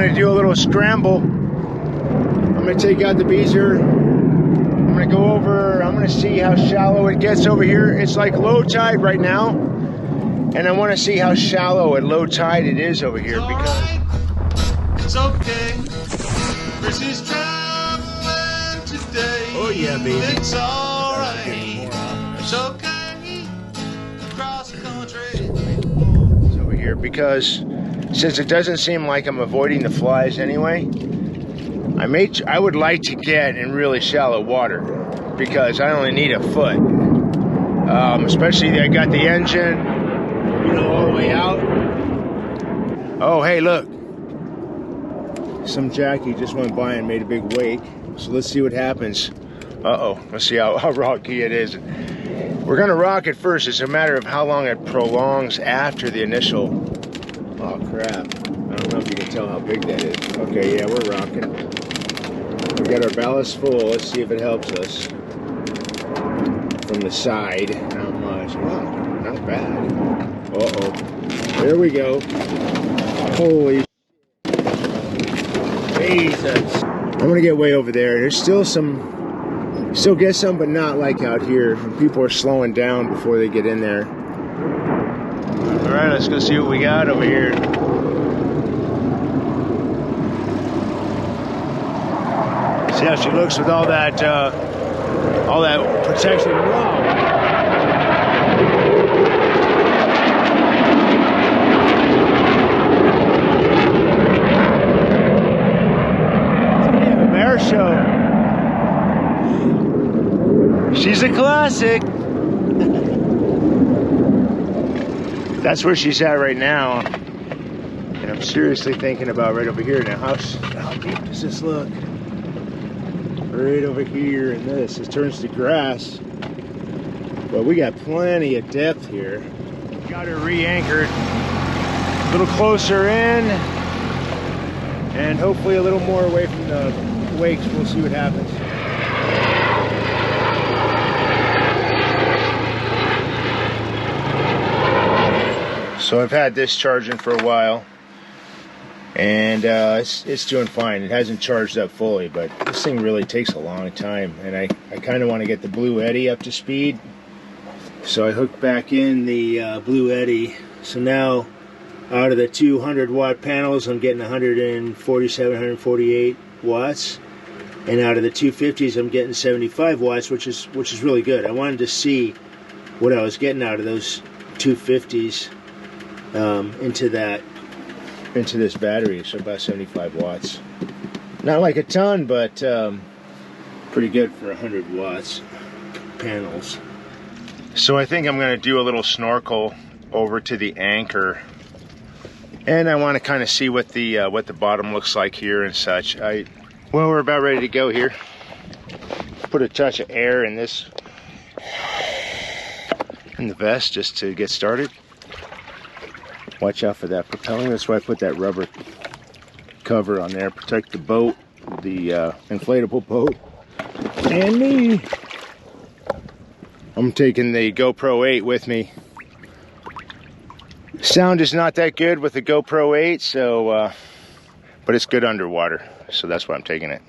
gonna do a little scramble. I'm gonna take out the beezer. I'm gonna go over, I'm gonna see how shallow it gets over here. It's like low tide right now, and I wanna see how shallow at low tide it is over here because it's okay. Bris is traveling today. Oh yeah, baby. It's alright. It's okay. Cross the country. It's over here because since it doesn't seem like I'm avoiding the flies anyway, I would like to get in really shallow water because I only need a foot. Especially I got the engine, you know, all the way out. Oh, hey, look. Some Jackie just went by and made a big wake. So let's see what happens. Uh-oh, let's see how rocky it is. We're gonna rock it first. It's a matter of how long it prolongs after the initial. Oh crap, I don't know if you can tell how big that is. Okay, yeah, we're rocking. We got our ballast full. Let's see if it helps us. From the side, how much? Wow, not bad. Uh-oh, there we go. Holy Jesus. I'm gonna get way over there. There's still some, still get some, but not like out here. People are slowing down before they get in there. All right, let's go see what we got over here. See how she looks with all that protection. Wow. Bear show. She's a classic. That's where she's at right now, and I'm seriously thinking about right over here. Now, how deep does this look? Right over here, and this it turns to grass, but we got plenty of depth here. Got her re-anchored, a little closer in, and hopefully a little more away from the wakes. We'll see what happens. So I've had this charging for a while, and it's doing fine. It hasn't charged up fully, but this thing really takes a long time, and I kind of want to get the Blue Eddy up to speed. So I hooked back in the Blue Eddy. So now out of the 200 watt panels, I'm getting 147, 148 watts. And out of the 250s, I'm getting 75 watts, which is really good. I wanted to see what I was getting out of those 250s into this battery. So about 75 watts. Not like a ton, but pretty good for 100 watts panels. So I think I'm going to do a little snorkel over to the anchor, and I want to kind of see what the bottom looks like here and such. Well, we're about ready to go here. Put a touch of air in the vest just to get started. Watch out for that propelling. That's why I put that rubber cover on there. Protect the boat, the inflatable boat, and me. I'm taking the GoPro 8 with me. Sound is not that good with the GoPro 8, so but it's good underwater, so that's why I'm taking it.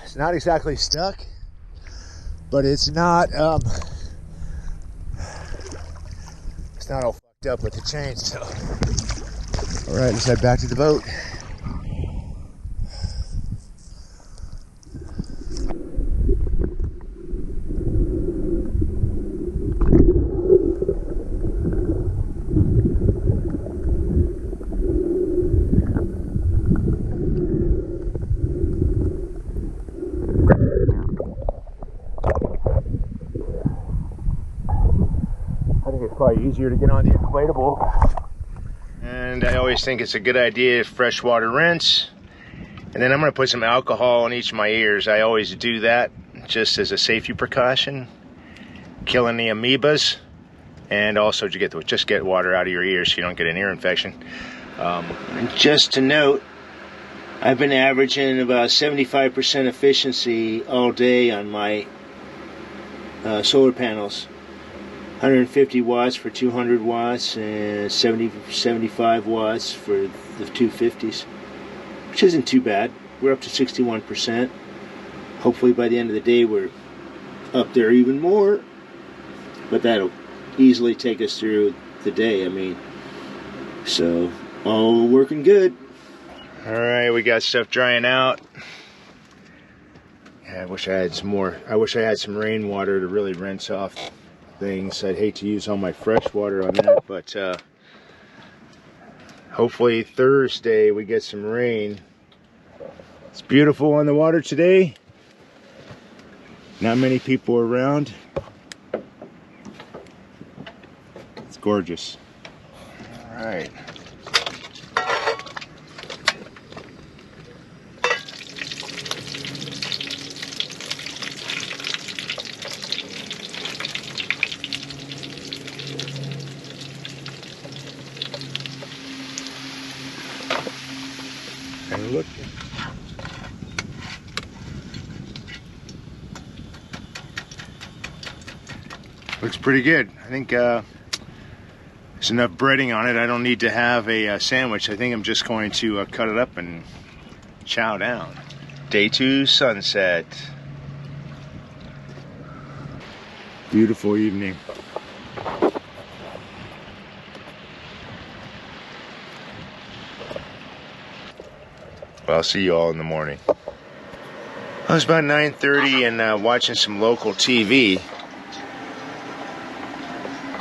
It's not exactly stuck, but it's not all fucked up with the chain, so. All right, let's head back to the boat. think it's probably easier to get on the inflatable. And I always think it's a good idea to freshwater rinse. And then I'm going to put some alcohol on each of my ears. I always do that just as a safety precaution, killing the amoebas, and also to just get water out of your ears so you don't get an ear infection. And just to note, I've been averaging about 75% efficiency all day on my solar panels. 150 watts for 200 watts and 75 watts for the 250s, which isn't too bad. We're up to 61%. Hopefully by the end of the day we're up there even more, but that'll easily take us through the day. I mean, so all working good. All right, we got stuff drying out. Yeah, I wish I had some more. I wish I had some rainwater to really rinse off things. I'd hate to use all my fresh water on that, but hopefully Thursday we get some rain. It's beautiful on the water today. Not many people around. It's gorgeous. All right. And look. Looks pretty good. I think there's enough breading on it. I don't need to have a sandwich. I think I'm just going to cut it up and chow down. Day 2 sunset. Beautiful evening. Well, I'll see you all in the morning. I was about 9:30 and watching some local TV.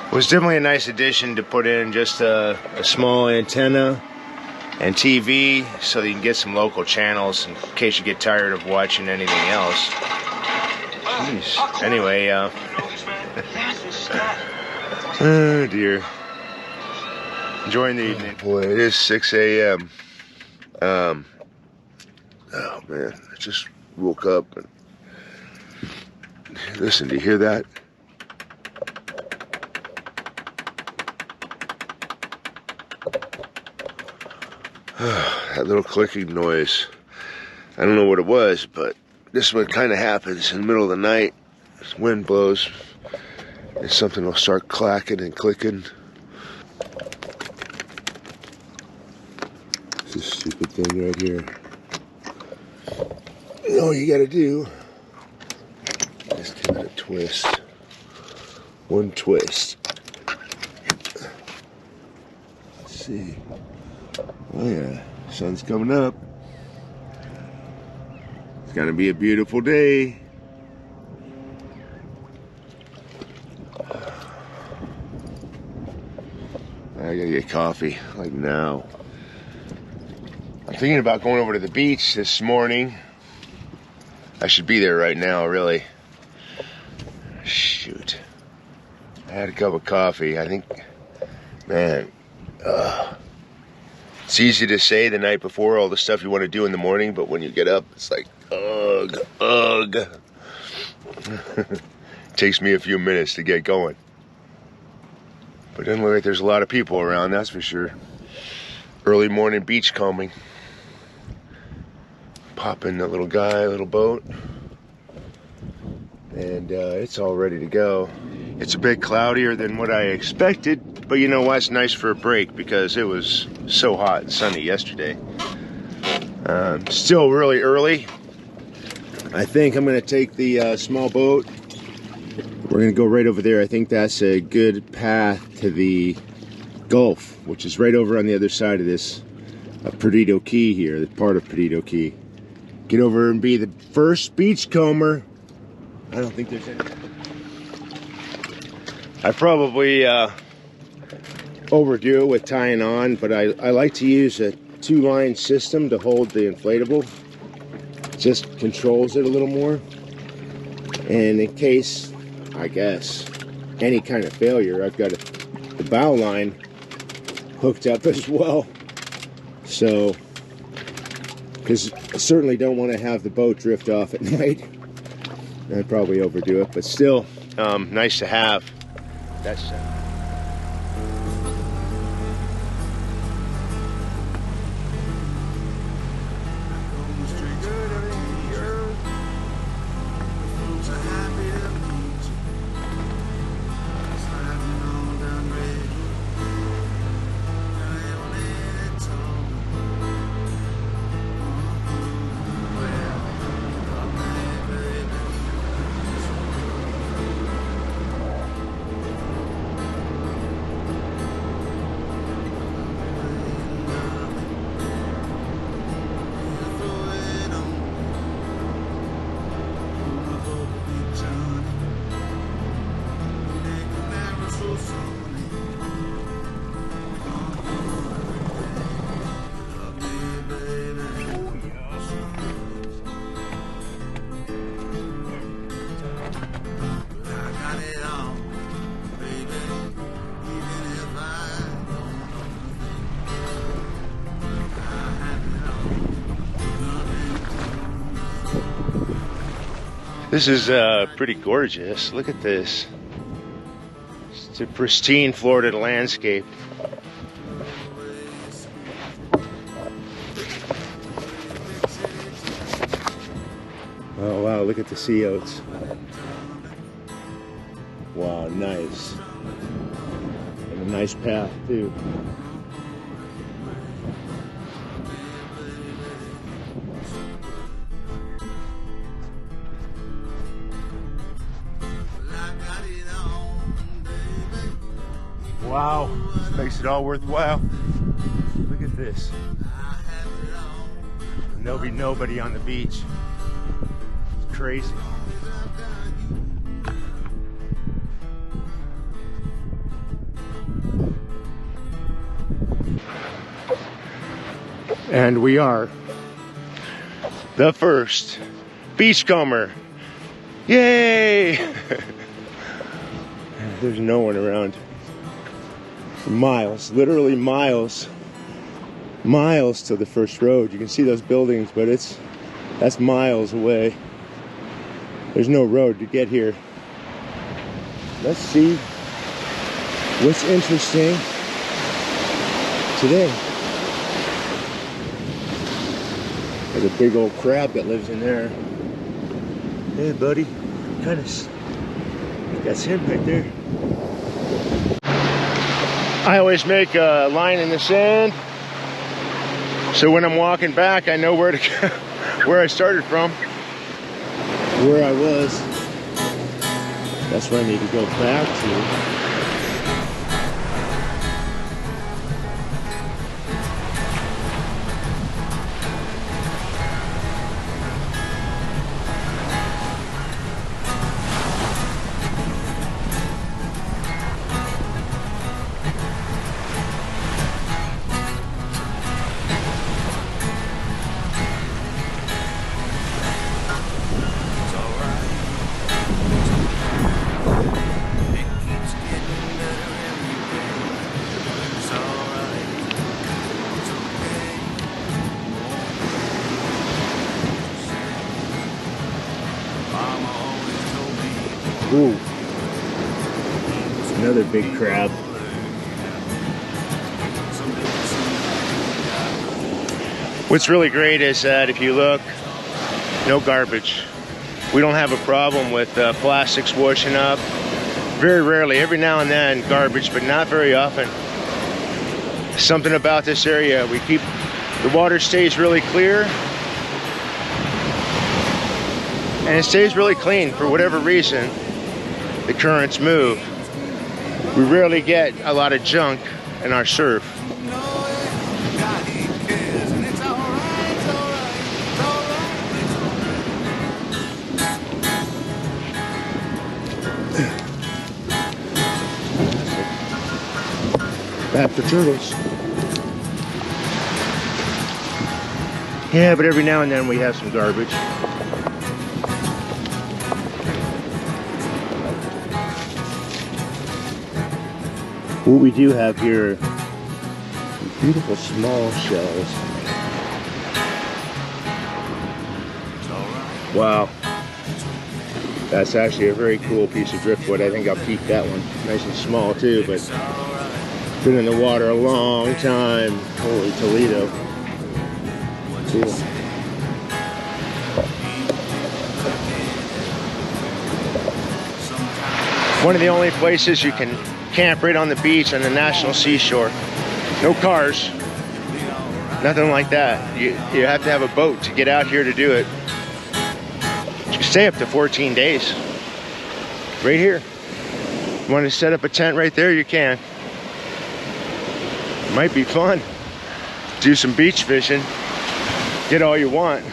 It was definitely a nice addition to put in just a small antenna and TV so that you can get some local channels in case you get tired of watching anything else. Jeez. Anyway, oh dear. Enjoying the evening. Boy, it is 6 a.m. Oh man, I just woke up and listen, do you hear that? That little clicking noise. I don't know what it was, but this is what kind of happens in the middle of the night. As wind blows, and something will start clacking and clicking. It's this stupid thing right here. All you gotta do is give it a twist. One twist. Let's see. Oh yeah, sun's coming up. It's gonna be a beautiful day. I gotta get coffee, like now. I'm thinking about going over to the beach this morning. I should be there right now, really. Shoot. I had a cup of coffee. I think, man, it's easy to say the night before all the stuff you want to do in the morning, but when you get up, it's like, ugh, ugh. Takes me a few minutes to get going. But it doesn't look like there's a lot of people around, that's for sure. Early morning beach combing. Pop in that little guy, little boat. And it's all ready to go. It's a bit cloudier than what I expected, but you know what? It's nice for a break because it was so hot and sunny yesterday. Still really early. I think I'm going to take the small boat. We're going to go right over there. I think that's a good path to the Gulf, which is right over on the other side of this Perdido Key here, the part of Perdido Key. Get over and be the first beachcomber. I don't think there's any. I probably overdo it with tying on, but I like to use a 2-line system to hold the inflatable. Just controls it a little more. And in case, I guess, any kind of failure. I've got the bow line hooked up as well. So, because I certainly don't want to have the boat drift off at night. I'd probably overdo it, but still nice to have. That's This is pretty gorgeous. Look at this. It's a pristine Florida landscape. Oh wow, look at the sea oats. Wow, nice. And a nice path too. Wow, this makes it all worthwhile. Look at this. And there'll be nobody on the beach. It's crazy. And we are the first beachcomber. Yay! There's no one around. Miles, literally miles to the first road. You can see those buildings, but that's miles away. There's no road to get here. Let's see what's interesting today. There's a big old crab that lives in there. Hey buddy, that's him right there. I always make a line in the sand, so when I'm walking back, I know where to go, where I started from, where I was. That's where I need to go back to. Ooh, another big crab. What's really great is that if you look, no garbage. We don't have a problem with plastics washing up. Very rarely, every now and then, garbage, but not very often. Something about this area, the water stays really clear. And it stays really clean for whatever reason. The currents move. We rarely get a lot of junk in our surf. Back for turtles. Yeah, but every now and then we have some garbage. What we do have here, beautiful small shells. Wow. That's actually a very cool piece of driftwood. I think I'll keep that one. Nice and small too, but been in the water a long time. Holy Toledo. Cool. One of the only places you can camp right on the beach on the National Seashore. No cars, nothing like that. You have to have a boat to get out here to do it. You can stay up to 14 days. Right here. You want to set up a tent right there, you can. It might be fun. Do some beach fishing. Get all you want.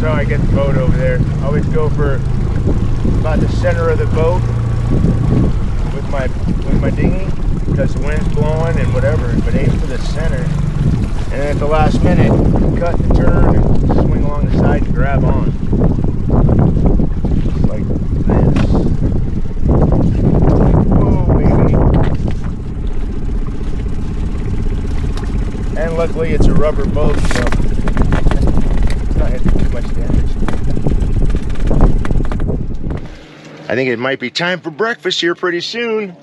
How I get the boat over there. I always go for about the center of the boat with my dinghy because the wind's blowing and whatever, but aim for the center. And then at the last minute, cut the turn and swing along the side and grab on. Just like this. Whoa, baby. And luckily it's a rubber boat, so much damage. I think it might be time for breakfast here pretty soon.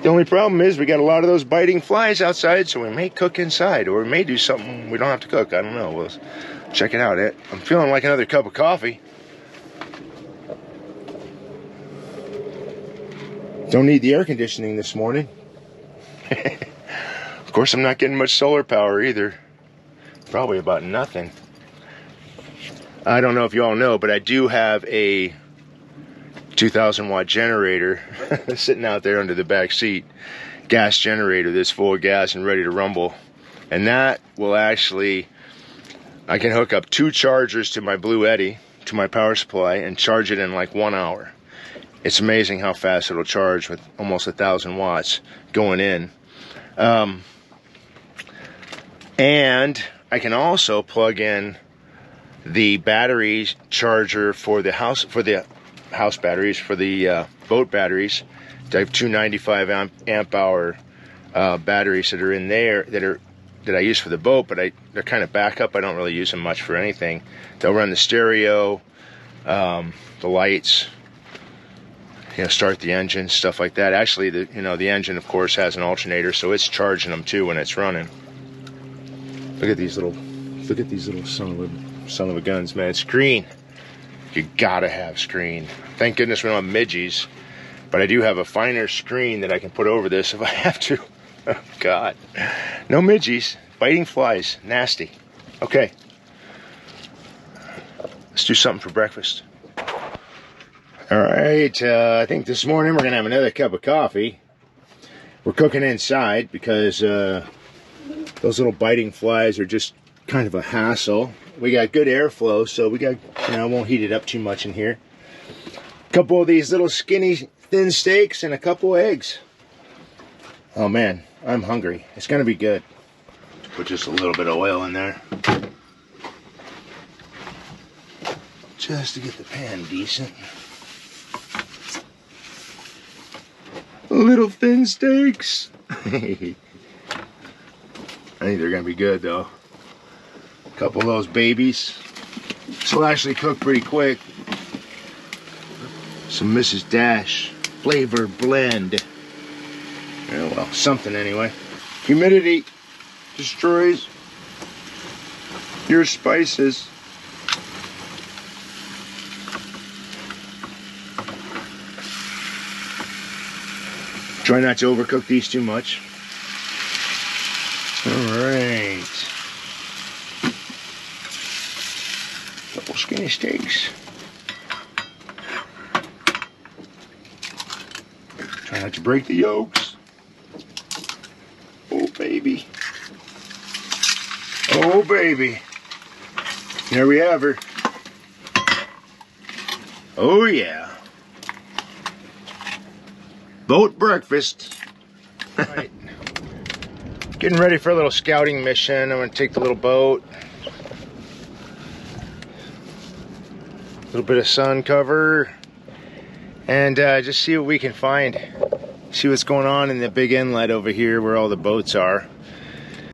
The only problem is we got a lot of those biting flies outside, so we may cook inside, or we may do something we don't have to cook. I don't know. We'll check it out. I'm feeling like another cup of coffee. Don't need the air conditioning this morning. Of course, I'm not getting much solar power either. Probably about nothing. I don't know if you all know, but I do have a 2,000 watt generator sitting out there under the back seat. Gas generator that's full of gas and ready to rumble. And that will actually, I can hook up 2 chargers to my Blue Eddy, to my power supply, and charge it in like 1 hour. It's amazing how fast it'll charge with almost 1,000 watts going in. And I can also plug in the battery charger for the house batteries, for the boat batteries. I have 295 amp hour batteries that are in there that I use for the boat, but they're kind of backup. I don't really use them much for anything. They'll run the stereo, the lights, start the engine, stuff like that. Actually, the engine, of course, has an alternator, so it's charging them too when it's running. Look at these little son of a guns, man. Screen. You gotta have screen. Thank goodness we don't have midgies, but I do have a finer screen that I can put over this if I have to. Oh God, no midgies. Biting flies, nasty. Okay, let's do something for breakfast. All right, I think this morning we're gonna have another cup of coffee. We're cooking inside because those little biting flies are just kind of a hassle. We got good airflow, so we got, I won't heat it up too much in here. A couple of these little skinny thin steaks and a couple eggs. Oh man, I'm hungry. It's gonna be good. Put just a little bit of oil in there, just to get the pan decent. Little thin steaks. I think they're gonna be good though. Couple of those babies. This will actually cook pretty quick. Some Mrs. Dash flavor blend. Yeah, well, something anyway. Humidity destroys your spices. Try not to overcook these too much. Alright. Couple skinny steaks. Try not to break the yolks. Oh baby. Oh baby. There we have her. Oh yeah. Boat breakfast. Right. Getting ready for a little scouting mission. I'm going to take the little boat. A little bit of sun cover. And just see what we can find. See what's going on in the big inlet over here where all the boats are.